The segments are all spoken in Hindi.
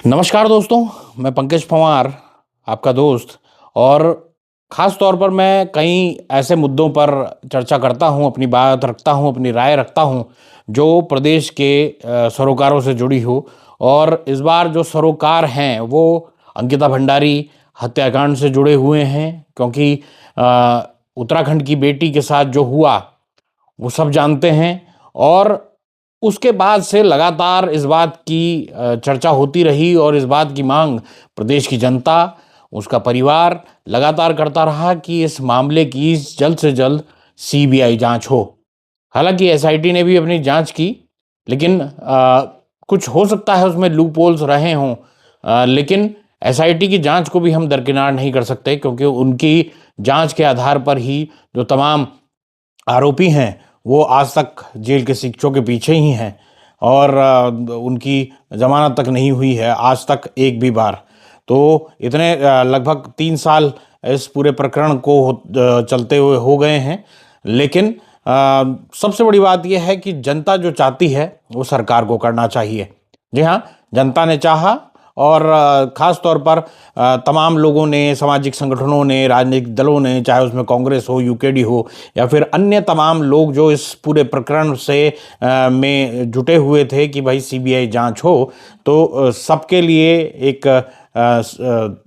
नमस्कार दोस्तों, मैं पंकज पंवार, आपका दोस्त। और ख़ास तौर पर मैं कई ऐसे मुद्दों पर चर्चा करता हूँ, अपनी बात रखता हूँ, अपनी राय रखता हूँ, जो प्रदेश के सरोकारों से जुड़ी हो। और इस बार जो सरोकार हैं, वो अंकिता भंडारी हत्याकांड से जुड़े हुए हैं, क्योंकि उत्तराखंड की बेटी के साथ जो हुआ, वो सब जानते हैं। और उसके बाद से लगातार इस बात की चर्चा होती रही और इस बात की मांग प्रदेश की जनता, उसका परिवार लगातार करता रहा कि इस मामले की जल्द से जल्द सीबीआई जांच हो। हालांकि एसआईटी ने भी अपनी जांच की, लेकिन कुछ हो सकता है उसमें लूप होल्स रहे हों। लेकिन एसआईटी की जांच को भी हम दरकिनार नहीं कर सकते, क्योंकि उनकी जांच के आधार पर ही जो तमाम आरोपी हैं वो आज तक जेल के शिक्षों के पीछे ही हैं। और उनकी जमानत तक नहीं हुई है आज तक एक भी बार। तो इतने लगभग 3 साल इस पूरे प्रकरण को चलते हुए हो गए हैं। लेकिन सबसे बड़ी बात यह है कि जनता जो चाहती है वो सरकार को करना चाहिए। जी हाँ, जनता ने चाहा। और ख़ास तौर पर तमाम लोगों ने, सामाजिक संगठनों ने, राजनीतिक दलों ने, चाहे उसमें कांग्रेस हो, यूकेडी हो, या फिर अन्य तमाम लोग जो इस पूरे प्रकरण से में जुटे हुए थे कि भाई सीबीआई जांच हो, तो सबके लिए एक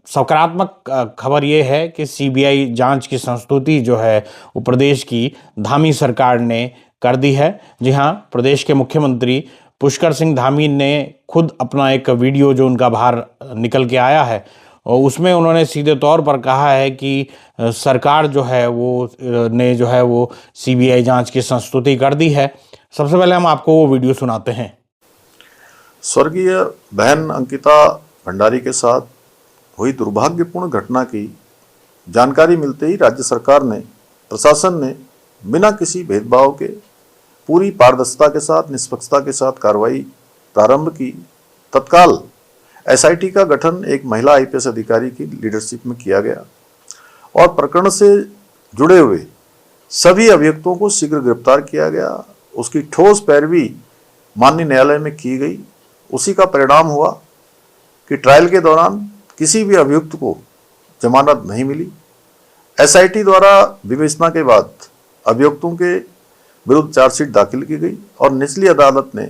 सकारात्मक खबर ये है कि सीबीआई जांच की संस्तुति जो है वो प्रदेश की धामी सरकार ने कर दी है। जी हाँ, प्रदेश के मुख्यमंत्री पुष्कर सिंह धामी ने खुद अपना एक वीडियो जो उनका बाहर निकल के आया है, और उसमें उन्होंने सीधे तौर पर कहा है कि सरकार जो है वो सीबीआई जांच की संस्तुति कर दी है। सबसे पहले हम आपको वो वीडियो सुनाते हैं। स्वर्गीय बहन अंकिता भंडारी के साथ हुई दुर्भाग्यपूर्ण घटना की जानकारी मिलते ही राज्य सरकार ने, प्रशासन ने बिना किसी भेदभाव के पूरी पारदर्शिता के साथ, निष्पक्षता के साथ कार्रवाई प्रारंभ की। तत्काल एसआईटी का गठन एक महिला आईपीएस अधिकारी की लीडरशिप में किया गया और प्रकरण से जुड़े हुए सभी अभियुक्तों को शीघ्र गिरफ्तार किया गया। उसकी ठोस पैरवी माननीय न्यायालय में की गई। उसी का परिणाम हुआ कि ट्रायल के दौरान किसी भी अभियुक्त को जमानत नहीं मिली। एसआईटी द्वारा विवेचना के बाद अभियुक्तों के विरुद्ध चार्जशीट दाखिल की गई और निचली अदालत ने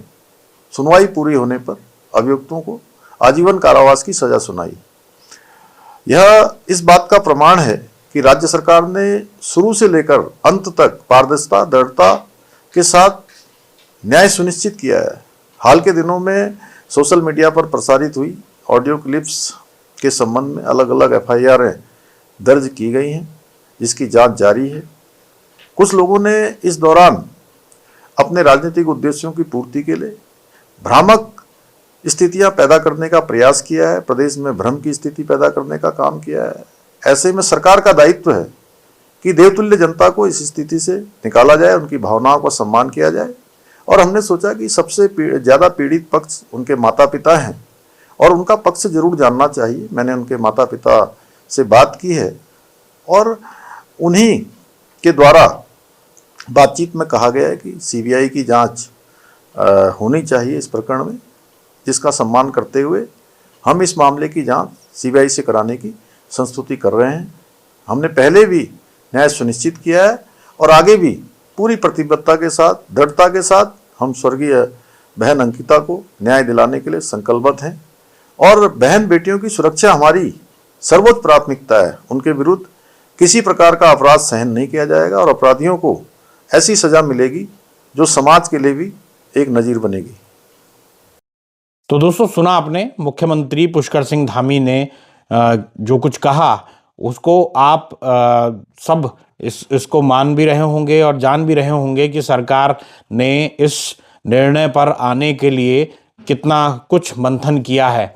सुनवाई पूरी होने पर अभियुक्तों को आजीवन कारावास की सजा सुनाई। यह इस बात का प्रमाण है कि राज्य सरकार ने शुरू से लेकर अंत तक पारदर्शिता, दृढ़ता के साथ न्याय सुनिश्चित किया है। हाल के दिनों में सोशल मीडिया पर प्रसारित हुई ऑडियो क्लिप्स के संबंध में अलग अलग एफआईआर दर्ज की गई हैं, जिसकी जांच जारी है। कुछ लोगों ने इस दौरान अपने राजनीतिक उद्देश्यों की पूर्ति के लिए भ्रामक स्थितियां पैदा करने का प्रयास किया है, प्रदेश में भ्रम की स्थिति पैदा करने का काम किया है। ऐसे में सरकार का दायित्व है कि देवतुल्य जनता को इस स्थिति से निकाला जाए, उनकी भावनाओं का सम्मान किया जाए। और हमने सोचा कि सबसे ज़्यादा पीड़ित पक्ष उनके माता पिता हैं और उनका पक्ष जरूर जानना चाहिए। मैंने उनके माता पिता से बात की है और उन्हीं के द्वारा बातचीत में कहा गया है कि सीबीआई की जांच होनी चाहिए इस प्रकरण में, जिसका सम्मान करते हुए हम इस मामले की जांच सीबीआई से कराने की संस्तुति कर रहे हैं। हमने पहले भी न्याय सुनिश्चित किया है और आगे भी पूरी प्रतिबद्धता के साथ, दृढ़ता के साथ हम स्वर्गीय बहन अंकिता को न्याय दिलाने के लिए संकल्पबद्ध हैं। और बहन बेटियों की सुरक्षा हमारी सर्वोच्च प्राथमिकता है। उनके विरुद्ध किसी प्रकार का अपराध सहन नहीं किया जाएगा और अपराधियों को ऐसी सजा मिलेगी जो समाज के लिए भी एक नजीर बनेगी। तो दोस्तों, सुना आपने मुख्यमंत्री पुष्कर सिंह धामी ने जो कुछ कहा, उसको आप सब इसको मान भी रहे होंगे और जान भी रहे होंगे कि सरकार ने इस निर्णय पर आने के लिए कितना कुछ मंथन किया है।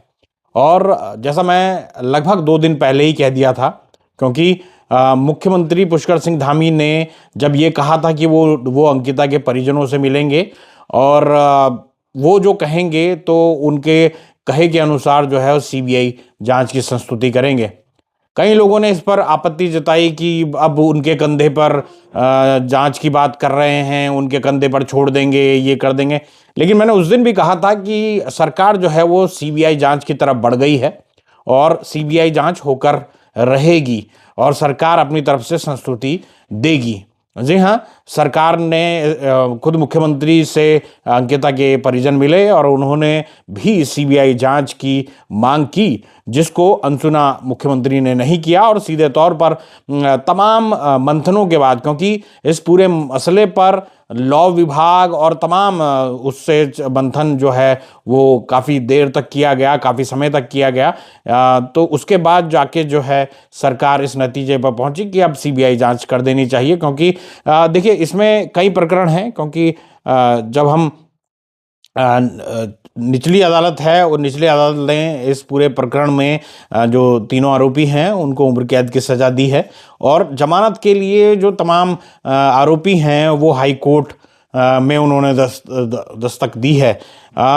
और जैसा मैं लगभग 2 दिन पहले ही कह दिया था, क्योंकि मुख्यमंत्री पुष्कर सिंह धामी ने जब ये कहा था कि वो अंकिता के परिजनों से मिलेंगे और वो जो कहेंगे तो उनके कहे के अनुसार जो है सीबीआई जांच की संस्तुति करेंगे। कई लोगों ने इस पर आपत्ति जताई कि अब उनके कंधे पर जांच की बात कर रहे हैं, उनके कंधे पर छोड़ देंगे, ये कर देंगे। लेकिन मैंने उस दिन भी कहा था कि सरकार जो है वो सीबीआई जांच की तरफ बढ़ गई है और सीबीआई जांच होकर रहेगी और सरकार अपनी तरफ से संस्तुति देगी। जी हाँ, सरकार ने खुद मुख्यमंत्री से अंकिता के परिजन मिले और उन्होंने भी सीबीआई जांच की मांग की, जिसको अनसुना मुख्यमंत्री ने नहीं किया और सीधे तौर पर तमाम मंथनों के बाद, क्योंकि इस पूरे मसले पर लॉ विभाग और तमाम उससे मंथन जो है वो काफ़ी देर तक किया गया, काफ़ी समय तक किया गया, तो उसके बाद जाके जो है सरकार इस नतीजे पर पहुंची कि अब सीबीआई जांच कर देनी चाहिए। क्योंकि देखिए इसमें कई प्रकरण हैं, क्योंकि जब हम निचली अदालत है और निचली अदालत ने इस पूरे प्रकरण में जो तीनों आरोपी हैं उनको उम्र कैद की सज़ा दी है और जमानत के लिए जो तमाम आरोपी हैं वो हाई कोर्ट में उन्होंने दस्तक दी है।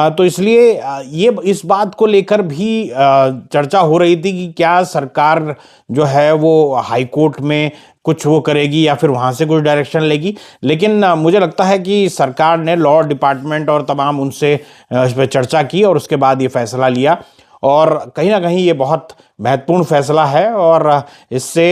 तो इसलिए ये इस बात को लेकर भी चर्चा हो रही थी कि क्या सरकार जो है वो हाई कोर्ट में कुछ वो करेगी या फिर वहाँ से कुछ डायरेक्शन लेगी। लेकिन मुझे लगता है कि सरकार ने लॉ डिपार्टमेंट और तमाम उनसे इस पर चर्चा की और उसके बाद ये फैसला लिया और कहीं ना कहीं ये बहुत महत्वपूर्ण फैसला है और इससे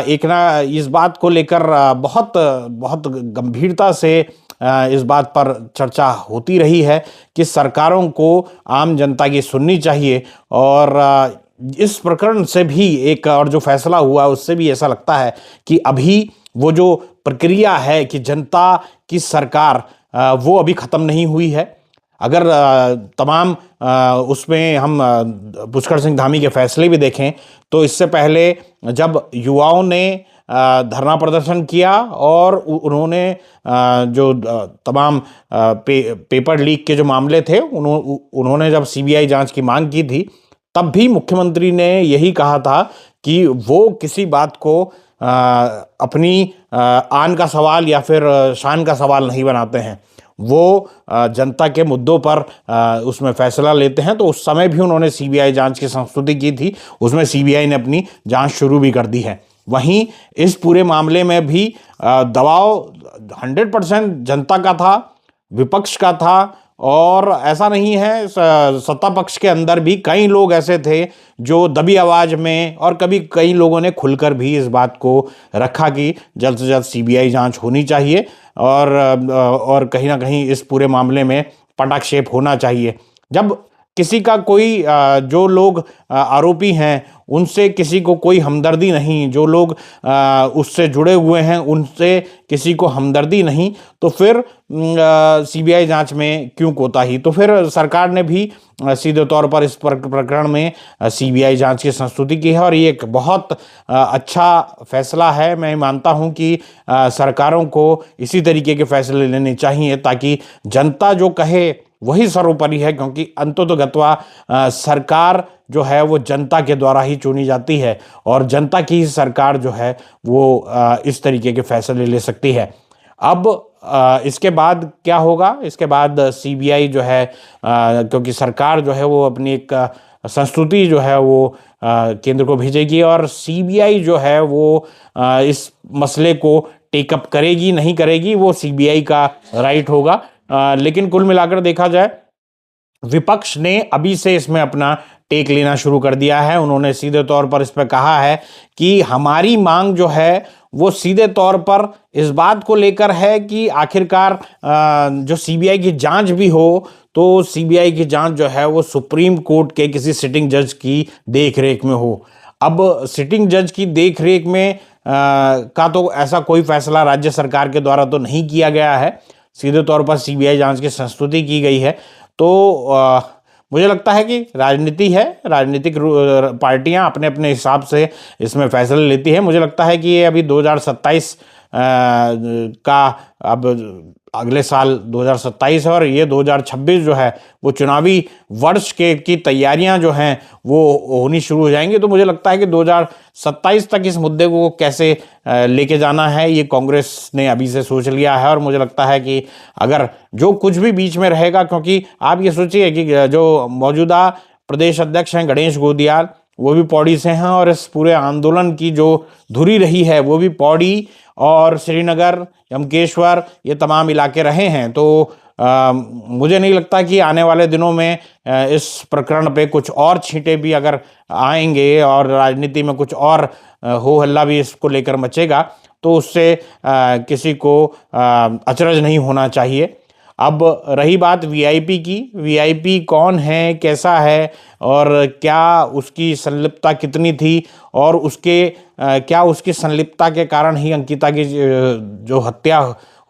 एक ना इस बात को लेकर बहुत बहुत गंभीरता से इस बात पर चर्चा होती रही है कि सरकारों को आम जनता की सुननी चाहिए। और इस प्रकरण से भी एक और जो फैसला हुआ उससे भी ऐसा लगता है कि अभी वो जो प्रक्रिया है कि जनता की सरकार वो अभी ख़त्म नहीं हुई है। अगर तमाम उसमें हम पुष्कर सिंह धामी के फैसले भी देखें तो इससे पहले जब युवाओं ने धरना प्रदर्शन किया और उन्होंने जो तमाम पेपर लीक के जो मामले थे उन्होंने जब सीबीआई जांच की मांग की थी, तब भी मुख्यमंत्री ने यही कहा था कि वो किसी बात को अपनी आन का सवाल या फिर शान का सवाल नहीं बनाते हैं, वो जनता के मुद्दों पर उसमें फैसला लेते हैं। तो उस समय भी उन्होंने सीबीआई जांच की संस्तुति की थी, उसमें सीबीआई ने अपनी जांच शुरू भी कर दी है। वहीं इस पूरे मामले में भी दबाव 100% जनता का था, विपक्ष का था और ऐसा नहीं है, सत्ता पक्ष के अंदर भी कई लोग ऐसे थे जो दबी आवाज़ में और कभी कई लोगों ने खुलकर भी इस बात को रखा कि जल्द से जल्द सीबीआई जांच होनी चाहिए और कहीं ना कहीं इस पूरे मामले में पटाक्षेप होना चाहिए। जब किसी का कोई जो लोग आरोपी हैं उनसे किसी को कोई हमदर्दी नहीं, जो लोग उससे जुड़े हुए हैं उनसे किसी को हमदर्दी नहीं, तो फिर सीबीआई जांच में क्यों कोताही। तो फिर सरकार ने भी सीधे तौर पर इस प्रकरण में सीबीआई जांच की संस्तुति की है और ये एक बहुत अच्छा फैसला है। मैं मानता हूं कि सरकारों को इसी तरीके के फैसले लेने चाहिए ताकि जनता जो कहे वही सर्वोपरि है, क्योंकि अंततोगत्वा सरकार जो है वो जनता के द्वारा ही चुनी जाती है और जनता की ही सरकार जो है वो इस तरीके के फैसले ले सकती है। अब इसके बाद क्या होगा, इसके बाद सीबीआई जो है क्योंकि सरकार जो है वो अपनी एक संस्तुति जो है वो केंद्र को भेजेगी और सीबीआई जो है वो इस मसले को टेकअप करेगी नहीं करेगी वो सीबीआई का राइट होगा। लेकिन कुल मिलाकर देखा जाए विपक्ष ने अभी से इसमें अपना टेक लेना शुरू कर दिया है। उन्होंने सीधे तौर पर इस पर कहा है कि हमारी मांग जो है वो सीधे तौर पर इस बात को लेकर है कि आखिरकार जो सीबीआई की जांच भी हो तो सीबीआई की जांच जो है वो सुप्रीम कोर्ट के किसी सिटिंग जज की देखरेख में हो। अब सिटिंग जज की देखरेख में का तो ऐसा कोई फैसला राज्य सरकार के द्वारा तो नहीं किया गया है, सीधे तौर पर सीबीआई जांच की संस्तुति की गई है। तो मुझे लगता है कि राजनीति है, राजनीतिक पार्टियां अपने अपने हिसाब से इसमें फैसले लेती है। मुझे लगता है कि ये अभी 2027 का अब अगले साल 2027 और ये 2026 जो है वो चुनावी वर्ष की तैयारियां जो हैं वो होनी शुरू हो जाएंगी। तो मुझे लगता है कि 2027 तक इस मुद्दे को कैसे लेके जाना है ये कांग्रेस ने अभी से सोच लिया है। और मुझे लगता है कि अगर जो कुछ भी बीच में रहेगा, क्योंकि आप ये सोचिए कि जो मौजूदा प्रदेश अध्यक्ष हैं गणेश गोदियाल, वो भी पौड़ी से हैं और इस पूरे आंदोलन की जो धुरी रही है वो भी पौड़ी और श्रीनगर, यमकेश्वर, ये तमाम इलाके रहे हैं। तो मुझे नहीं लगता कि आने वाले दिनों में इस प्रकरण पे कुछ और छींटे भी अगर आएंगे और राजनीति में कुछ और हो हल्ला भी इसको लेकर मचेगा, तो उससे किसी को अचरज नहीं होना चाहिए। अब रही बात वीआईपी की, वीआईपी कौन है, कैसा है और क्या उसकी संलिप्तता कितनी थी और उसके क्या उसकी संलिप्तता के कारण ही अंकिता की जो हत्या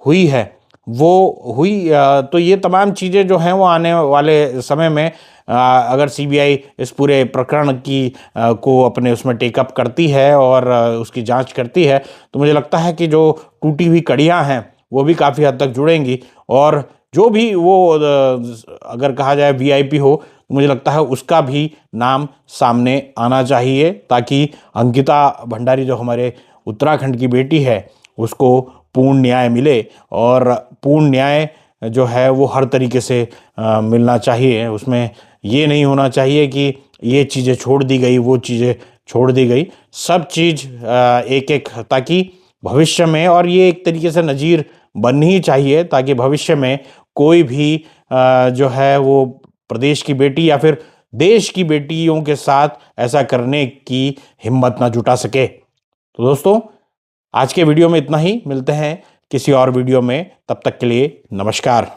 हुई है वो हुई, तो ये तमाम चीज़ें जो हैं वो आने वाले समय में अगर सीबीआई इस पूरे प्रकरण की को अपने उसमें टेकअप करती है और उसकी जांच करती है, तो मुझे लगता है कि जो टूटी हुई कड़ियां हैं वो भी काफ़ी हद तक जुड़ेंगी और जो भी वो अगर कहा जाए वीआईपी हो, तो मुझे लगता है उसका भी नाम सामने आना चाहिए, ताकि अंकिता भंडारी जो हमारे उत्तराखंड की बेटी है उसको पूर्ण न्याय मिले। और पूर्ण न्याय जो है वो हर तरीके से मिलना चाहिए। उसमें ये नहीं होना चाहिए कि ये चीज़ें छोड़ दी गई, वो चीज़ें छोड़ दी गई। सब चीज़ एक एक, ताकि भविष्य में, और ये एक तरीके से नज़ीर बननी ही चाहिए, ताकि भविष्य में कोई भी जो है वो प्रदेश की बेटी या फिर देश की बेटियों के साथ ऐसा करने की हिम्मत ना जुटा सके। तो दोस्तों, आज के वीडियो में इतना ही। मिलते हैं किसी और वीडियो में, तब तक के लिए नमस्कार।